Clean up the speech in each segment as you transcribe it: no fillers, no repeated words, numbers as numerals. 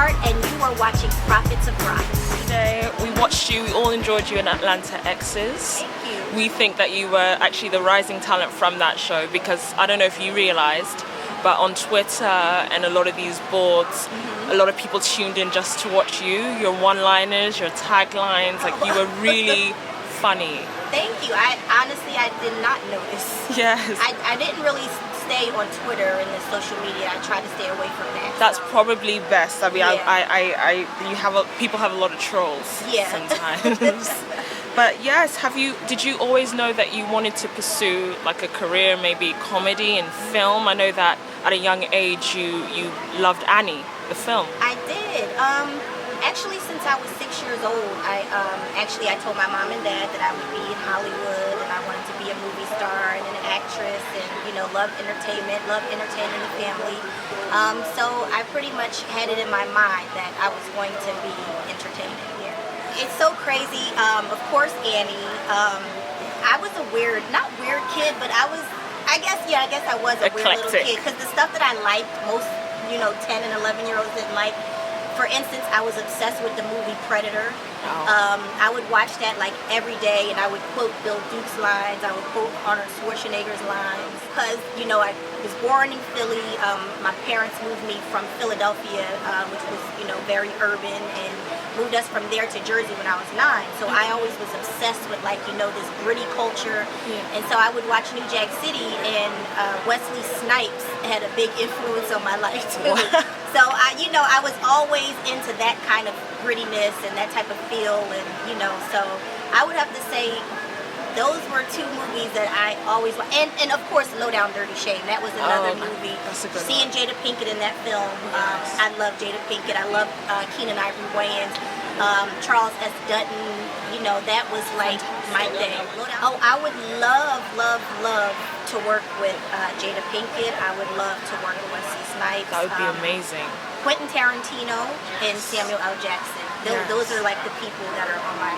Hart, and you are watching Profits of Proudest. Today we watched you, we all enjoyed you in Atlanta X's. Thank you. We think that you were actually the rising talent from that show because I don't know if you realized, but on Twitter and a lot of these boards, a lot of people tuned in just to watch you, your one-liners, your taglines, like you were really funny. Thank you. I did not notice. Yes. I didn't really stay on Twitter and the social media. I try to stay away from that. That's so. probably best. I mean, Yeah. people have a lot of trolls Yeah. sometimes. But yes, did you always know that you wanted to pursue like a career, maybe comedy and film? I know that at a young age you loved Annie, the film. I did. Actually, since I was 6 years old, I told my mom and dad that I would be in Hollywood and I wanted to be a movie star and an actress and, love entertainment, love entertaining the family. So I pretty much had it in my mind that I was going to be entertaining. Yeah. It's so crazy. Of course, Annie. I was a not weird kid, but I guess I was a weird little kid because the stuff that I liked most, 10 and 11-year-olds didn't like. For instance, I was obsessed with the movie Predator. Oh. I would watch that like every day, and I would quote Bill Duke's lines. I would quote Arnold Schwarzenegger's lines. Because, I was born in Philly. My parents moved me from Philadelphia, which was, very urban, and moved us from there to Jersey when I was 9. So I always was obsessed with this gritty culture. Yeah. And so I would watch New Jack City, and Wesley Snipes had a big influence on my life too. So I was always into that kind of grittiness and that type of feel, and so I would have to say those were two movies that I always watched. And of course, Low Down Dirty Shame. That was another movie. That's a good Seeing Jada Pinkett in that film, Yes. I love Jada Pinkett. I love Keenan Ivory Wayans, Charles S. Dutton. That was like my thing. Oh, I would love to work with Jada Pinkett. I would love to work with Wesley Snipes. That would be amazing. Quentin Tarantino and Samuel L. Jackson. Those are like the people that are on my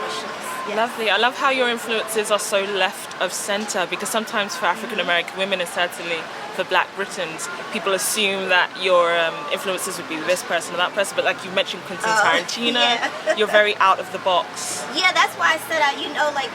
wish list. Yes. Lovely. I love how your influences are so left of center because sometimes for African American women and certainly for Black Britons, people assume that your influences would be this person or that person, but like you mentioned Quentin Tarantino, yeah. You're very out of the box. Yeah, that's why I said,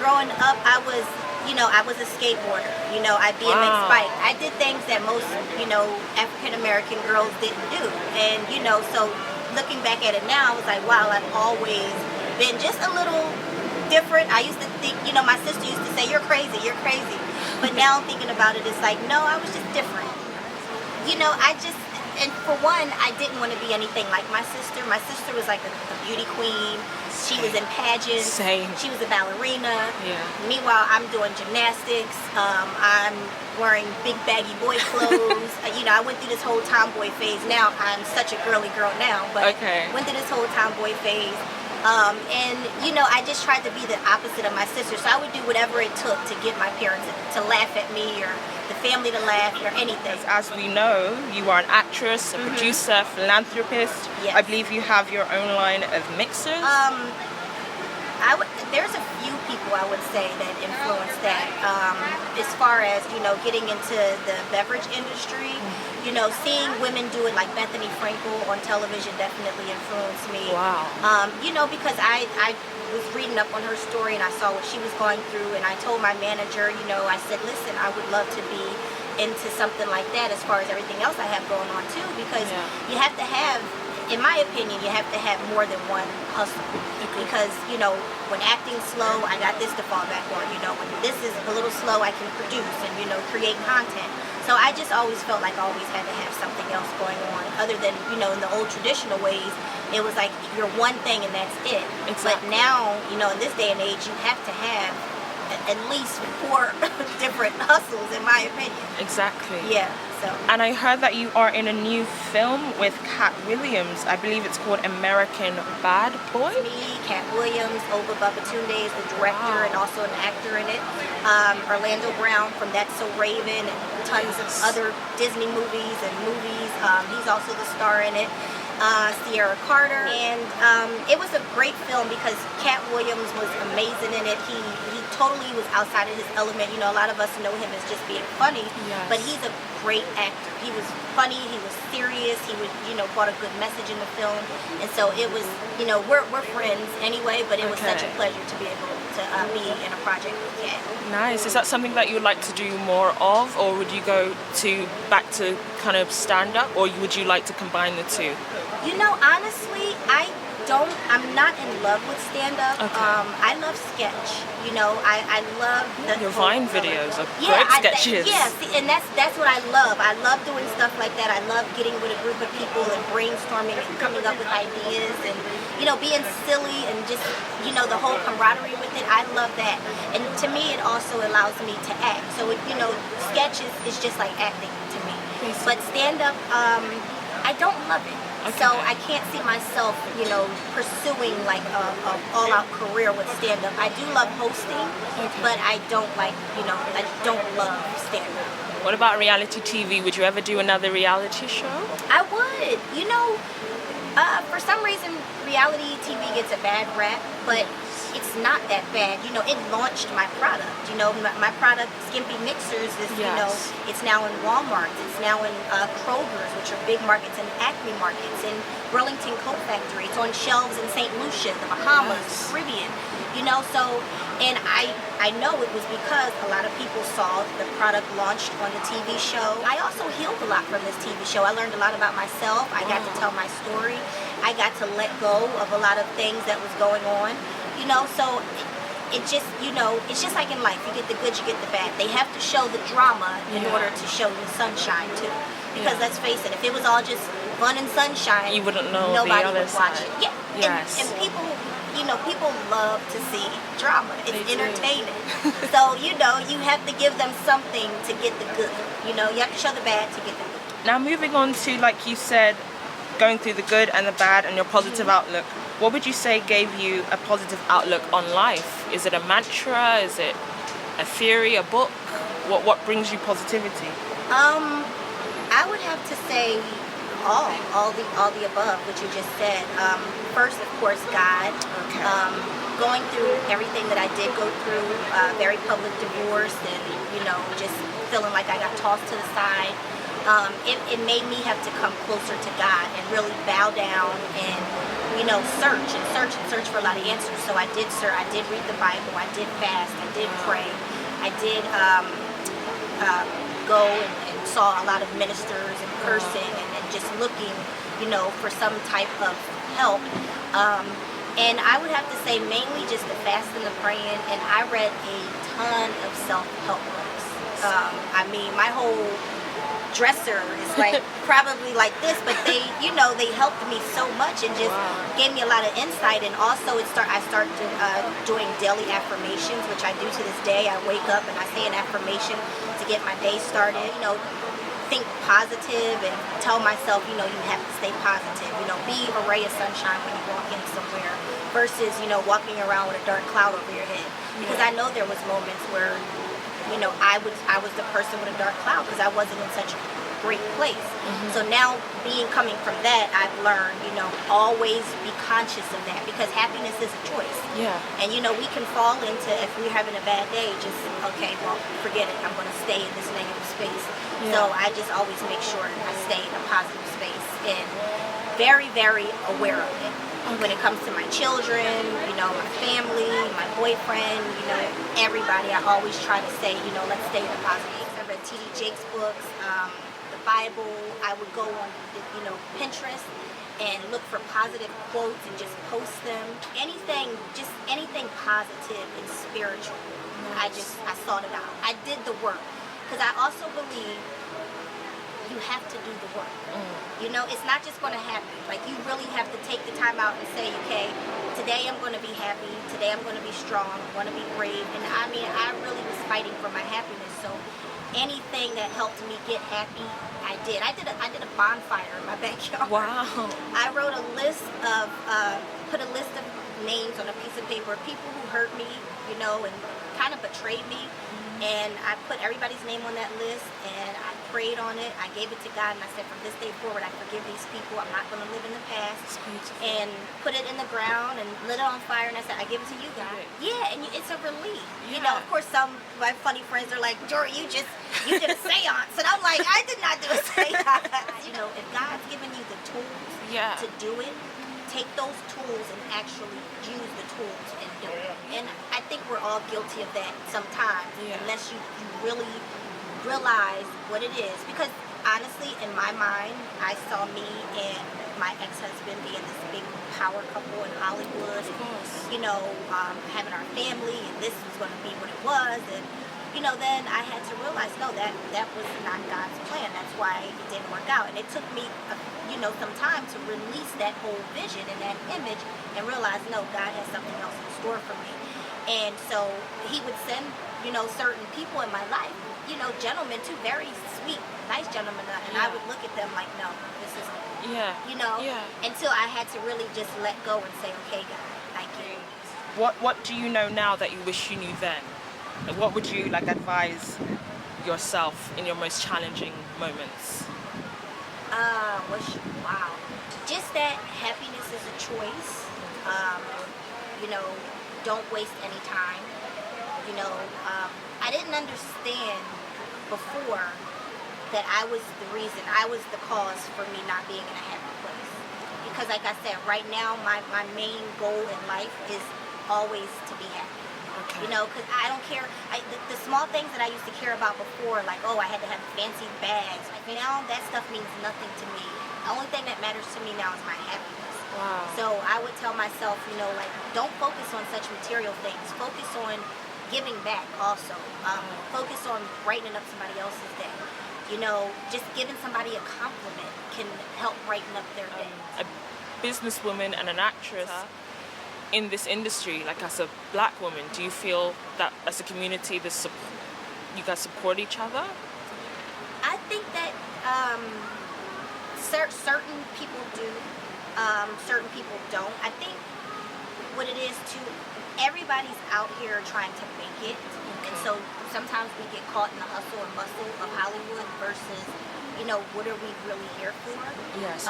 growing up, I was a skateboarder. I BMX bike. I did things that most, African American girls didn't do. And, so looking back at it now, I was like, wow, I've always been just a little different. I used to think, my sister used to say, you're crazy. But now thinking about it, it's like, no, I was just different. And for one, I didn't want to be anything like my sister. My sister was like a beauty queen. She was in pageants. Same. She was a ballerina. Yeah. Meanwhile, I'm doing gymnastics. I'm wearing big baggy boy clothes. I went through this whole tomboy phase. Now I'm such a girly girl now, but went through this whole tomboy phase. And I just tried to be the opposite of my sister. So I would do whatever it took to get my parents to laugh at me or the family to laugh or anything. As we know, you are an actress, a producer, philanthropist. Yes. I believe you have your own line of mixers. There's a few people I would say that influenced that. As far as getting into the beverage industry, seeing women do it like Bethany Frankel on television definitely influenced me. Wow. Because I was reading up on her story and I saw what she was going through, and I told my manager, I said, listen, I would love to be into something like that as far as everything else I have going on too, because you have to have, in my opinion, you have to have more than one hustle. Because, when acting's slow, I got this to fall back on. When this is a little slow, I can produce and, create content. So I just always felt like I always had to have something else going on other than, in the old traditional ways, it was like you're one thing and that's it. Exactly. But now, in this day and age, you have to have at least 4 different hustles, in my opinion. Exactly. Yeah. So. And I heard that you are in a new film with Katt Williams. I believe it's called American Bad Boy. Me, Katt Williams, Oba Babatunde is the director and also an actor in it. Orlando Brown from That's So Raven and tons of other Disney movies. He's also the star in it. Sierra Carter, and it was a great film because Katt Williams was amazing in it. He totally was outside of his element. You know, a lot of us know him as just being funny, Yes. but he's a great actor. He was funny, he was serious, he was, you know, brought a good message in the film. And so it was, you know, we're friends anyway, but it was such a Okay. pleasure to be able to be in a project with Katt. Nice. Is that something that you would like to do more of, or would you go back to kind of stand up, or would you like to combine the two? You know, honestly, I'm not in love with stand-up. Okay. I love sketch. You know, I love the Your whole Vine color. videos are Yeah, great sketches. see, and that's what I love. I love doing stuff like that. I love getting with a group of people and brainstorming and coming up with ideas and, you know, being silly and just, you know, the whole camaraderie with it. I love that. And to me, it also allows me to act. So, you know, sketch is just like acting to me. But stand-up, I don't love it. Okay. So I can't see myself, you know, pursuing like a all-out career with stand-up. I do love hosting, but I don't like, you know, I don't love stand-up. What about reality TV? Would you ever do another reality show? I would, you know, for some reason reality TV gets a bad rap, but it's not that bad. You know, it launched my product. You know, my product, Skimpy Mixers, is, you know, Yes. it's now in Walmart. It's now in Kroger's, which are big markets, and Acme markets, and Burlington Coat Factory. It's on shelves in St. Lucia, the Bahamas, the Caribbean. You know, so, and I know it was because a lot of people saw the product launched on the TV show. I also healed a lot from this TV show. I learned a lot about myself. I got to tell my story. I got to let go of a lot of things that was going on. You know, so it just, you know, it's just like in life. You get the good, you get the bad. They have to show the drama in order to show the sunshine too. Because let's face it, if it was all just fun and sunshine, You wouldn't know the nobody other would watch side. it. Yeah. Yes. And people, you know, people love to see drama. It's They do. entertaining. So, you know, you have to give them something to get the good. You know, you have to show the bad to get the good. Now moving on to, like you said, going through the good and the bad and your positive outlook. What would you say gave you a positive outlook on life? Is it a mantra? Is it a theory, a book? What brings you positivity? I would have to say all the above, what you just said. First, of course, God. Okay. Going through everything that I did go through, very public divorce, and, you know, just feeling like I got tossed to the side. It made me have to come closer to God and really bow down and, you know, search for a lot of answers. So I did read the Bible, I did fast, I did pray, I did go and saw a lot of ministers in person and just looking, you know, for some type of help. And I would have to say mainly just the fasting, the praying, and I read a ton of self-help books. I mean, my whole dresser is like probably like this, but they, you know, they helped me so much and just gave me a lot of insight. And also I started doing daily affirmations, which I do to this day. I wake up and I say an affirmation to get my day started. You know, think positive and tell myself, you know, you have to stay positive. You know, be a ray of sunshine when you walk in somewhere versus, you know, walking around with a dark cloud over your head. Because I know there was moments where, you know, I was the person with a dark cloud because I wasn't in such a great place. So now coming from that, I've learned, you know, always be conscious of that because happiness is a choice. Yeah. And, you know, we can fall into, if we're having a bad day, just, okay, well, forget it. I'm going to stay in this negative space. So I just always make sure I stay in a positive space and very, very aware of it. When it comes to my children, you know, my family, my boyfriend, you know, everybody, I always try to say, you know, let's stay in the positive. I read T.D. Jakes' books, the Bible. I would go on, you know, Pinterest and look for positive quotes and just post them. Anything positive and spiritual. I sought it out. I did the work because I also believe you have to do the work. You know, it's not just going to happen. Like, you really have to take the time out and say, okay, today I'm going to be happy. Today I'm going to be strong. I'm going to be brave. And I mean, I really was fighting for my happiness. So anything that helped me get happy, I did. I did a bonfire in my backyard. Wow. I wrote a list of, put a list of names on a piece of paper, people who hurt me, you know, and kind of betrayed me. And I put everybody's name on that list, and I prayed on it. I gave it to God, and I said, from this day forward, I forgive these people. I'm not going to live in the past. And put it in the ground and lit it on fire, and I said, I give it to you, God. Yeah, and it's a relief. Yeah. You know, of course, some of my funny friends are like, Jory, you did a seance. And I'm like, I did not do a seance. You know, if God's given you the tools to do it, take those tools and actually use the tools and do it. And I think we're all guilty of that sometimes, unless you really realize what it is. Because honestly, in my mind, I saw me and my ex-husband being this big power couple in Hollywood, and, having our family, and this was going to be what it was. And then I had to realize, no, that was not God's plan. That's why it didn't work out. And it took me, some time to release that whole vision and that image and realize, no, God has something else in store for me. And so he would send, certain people in my life, gentlemen too, very sweet, nice gentlemen. And I would look at them like, no, this isn't, until I had to really just let go and say, okay, God, thank you. What do you know now that you wish you knew then? Like, what would you advise yourself in your most challenging moments? Wow. Just that happiness is a choice. Don't waste any time. I didn't understand before that I was the cause for me not being in a happy place. Because like I said, right now my main goal in life is always to be happy. Okay. Because I don't care. The small things that I used to care about before, like, oh, I had to have fancy bags. Like, now that stuff means nothing to me. The only thing that matters to me now is my happiness. Wow. So I would tell myself, don't focus on such material things. Focus on giving back also. Focus on brightening up somebody else's day. Just giving somebody a compliment can help brighten up their day. A businesswoman and an actress in this industry, as a black woman, do you feel that as a community you guys support each other? I think that certain people do, certain people don't. I think what it is too, everybody's out here trying to make it, and so sometimes we get caught in the hustle and bustle of Hollywood versus, what are we really here for? Yes.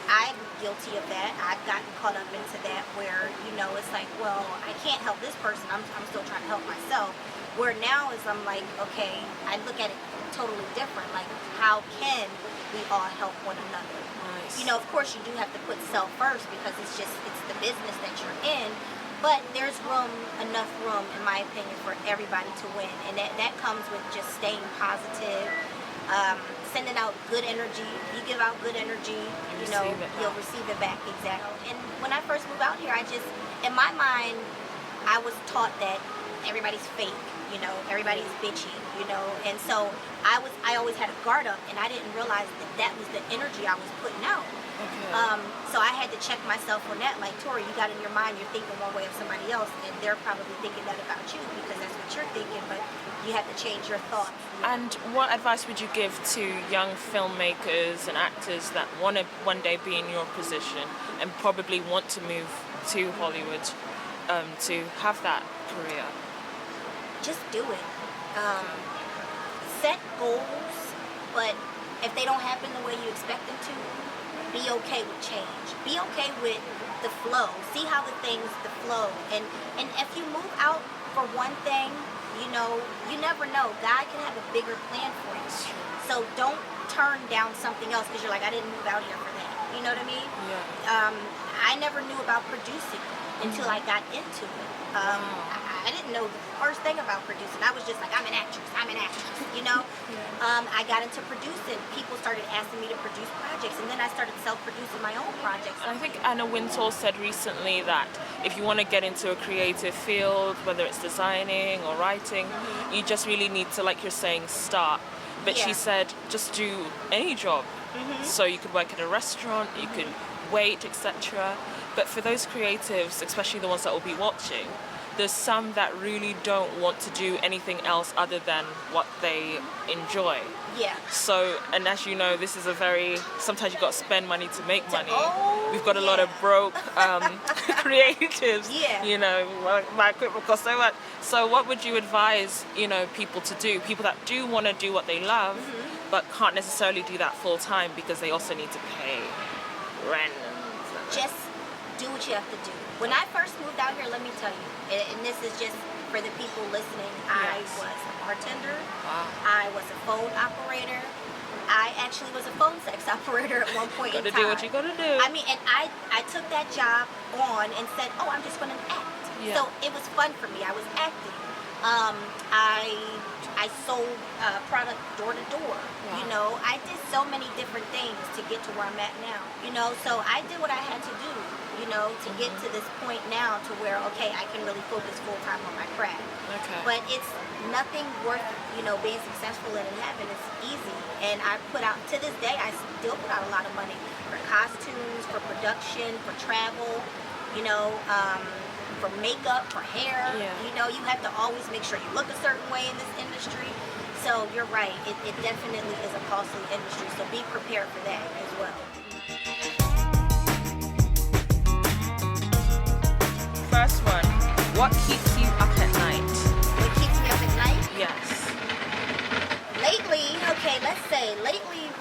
I'm guilty of that. I've gotten caught up into that where, it's like, well, I can't help this person. I'm still trying to help myself. Where now is I'm like, okay, I look at it totally different. Like, how can we all help one another? Nice. Of course you do have to put self first because it's the business that you're in. But there's enough room, in my opinion, for everybody to win. And that comes with just staying positive, sending out good energy. You give out good energy, you'll receive it back. Exactly. And when I first moved out here, in my mind, I was taught that everybody's fake, everybody's bitchy, and so I always had a guard up, and I didn't realize that was the energy I was putting out. Okay. So I had to check myself on that. Like, Tori, you got in your mind, you're thinking one way of somebody else, and they're probably thinking that about you because that's what you're thinking, but you have to change your thoughts. And what advice would you give to young filmmakers and actors that want to one day be in your position and probably want to move to Hollywood to have that career? Just do it. Set goals, but if they don't happen the way you expect them to, be okay with change. Be okay with the flow. See how the flow. And if you move out for one thing, you never know. God can have a bigger plan for you. So don't turn down something else because you're like, I didn't move out here for that. You know what I mean? Yeah. I never knew about producing until I got into it. I didn't know the first thing about producing. I was just like, I'm an actress, I got into producing. People started asking me to produce projects, and then I started self-producing my own projects. I think Anna Wintour said recently that if you want to get into a creative field, whether it's designing or writing, you just really need to, like you're saying, start. But she said, just do any job. So you could work at a restaurant, you could wait, etc. But for those creatives, especially the ones that will be watching, there's some that really don't want to do anything else other than what they enjoy. Yeah. So, and as you know, this is a very, sometimes you've got to spend money to make money. Oh, We've got a lot of broke creatives, Yeah. you know, my equipment costs so much. So what would you advise, you know, people to do? People that do want to do what they love, but can't necessarily do that full time because they also need to pay rent. Just do what you have to do. When I first moved out here, let me tell you, and this is just for the people listening, I Yes. was a bartender. Wow. I was a phone operator. I actually was a phone sex operator at one point in Gotta time. do what you gotta do. I mean, and I took that job on and said, oh, I'm just going to act. Yeah. So it was fun for me. I was acting. I sold product door to door. Wow. You know, I did so many different things to get to where I'm at now. You know, so I did what I had to do, you know, to get to this point now to where, okay, I can really focus full time on my craft. Okay. But it's nothing worth, you know, being successful in and having. It's easy. And I put out, to this day, I still put out a lot of money for costumes, for production, for travel, you know, for makeup, for hair. Yeah. You know, you have to always make sure you look a certain way in this industry. So you're right, it definitely is a costly industry. So be prepared for that as well. First one, what keeps you up at night? What keeps me up at night? Yes. Lately, okay, let's say,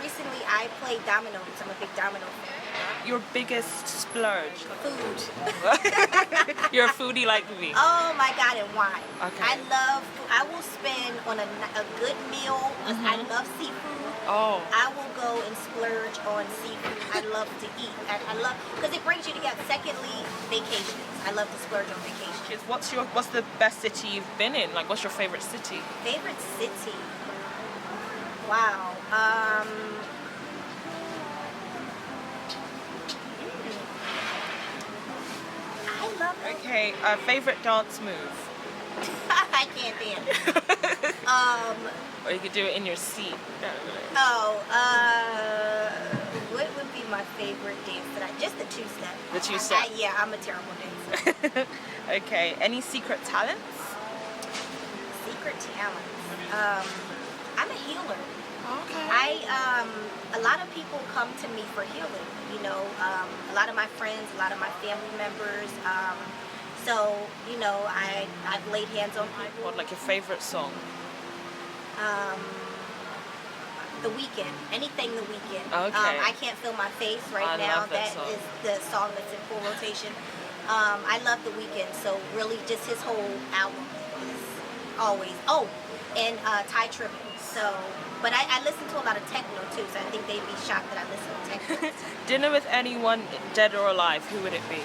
recently I played dominoes. I'm a big domino fan. Your biggest splurge? Food. You're a foodie like me. Oh my God, and wine. Okay. I will spend on a good meal. I love seafood. Oh. I will go and splurge on seafood. I love to eat. I love, because it brings you together. Secondly, vacations. I love to splurge on vacations. What's the best city you've been in? Like, what's your favorite city? Favorite city? Wow. I love it. Okay, favorite dance move? I can't dance. Or you could do it in your seat. What would be my favorite dance just the two-step. The two-step. Yeah, I'm a terrible dancer. Okay, any secret talents? Secret talents. I'm a healer. Okay. A lot of people come to me for healing. You know, a lot of my friends, a lot of my family members. So, you know, I've laid hands on people. What, like your favorite song? The Weeknd, anything The Weeknd. Okay. I Can't Feel My Face right I now. love that That song. is the song that's in full rotation. I love The Weeknd, so really just his whole album is always. Oh, and Ty Tribbett. So, but I listen to a lot of techno too, so I think they'd be shocked that I listen to techno. Dinner with anyone, dead or alive, who would it be?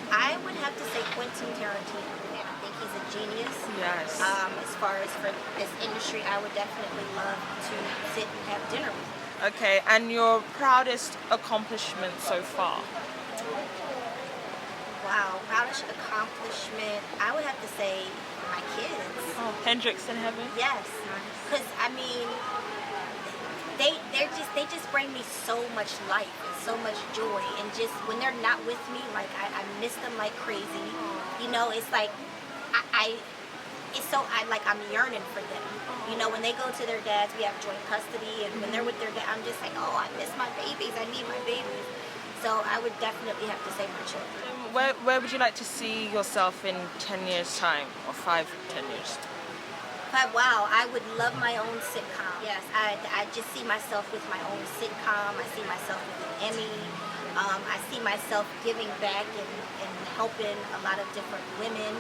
I would have to say Quentin Tarantino. I think he's a genius. Yes. As far as for this industry, I would definitely love to sit and have dinner with him. Okay, and your proudest accomplishment so far? Wow, proudest accomplishment, I would have to say my kids. Oh, Hendrix in heaven? Yes, because I mean, they just bring me so much life and so much joy, and just when they're not with me, like I miss them like crazy. You know, it's like I'm yearning for them. You know, when they go to their dads, we have joint custody, and when they're with their dad, I'm just like, oh, I miss my babies. I need my babies. So I would definitely have to say my children. Where would you like to see yourself in 10 years' time, or 5-10 years? But wow, I would love my own sitcom. Yes, I just see myself with my own sitcom. I see myself with an Emmy. I see myself giving back and helping a lot of different women.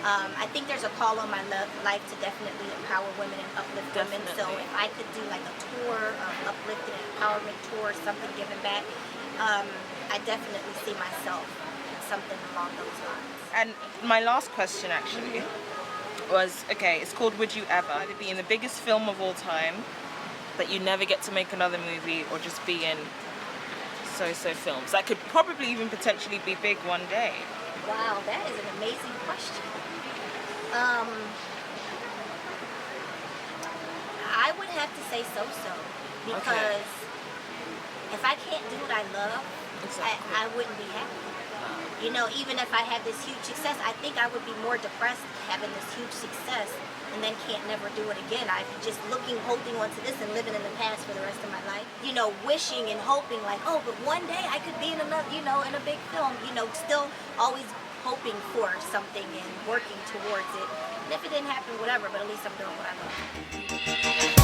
I think there's a call on my life to definitely empower women and uplift women. So if I could do like a tour, uplifting and empowerment tour, something giving back, I definitely see myself in something along those lines. And my last question actually was, okay, it's called Would You Ever? Either be in the biggest film of all time, but you never get to make another movie, or just be in so-so films that could probably even potentially be big one day. Wow, that is an amazing question. I would have to say so-so, because if I can't do what I love, Exactly. I wouldn't be happy. You know, even if I had this huge success, I think I would be more depressed having this huge success and then can't never do it again. I'd be just holding on to this and living in the past for the rest of my life. You know, wishing and hoping like, oh, but one day I could be in another, you know, in a big film, you know, still always hoping for something and working towards it. And if it didn't happen, whatever, but at least I'm doing what I love.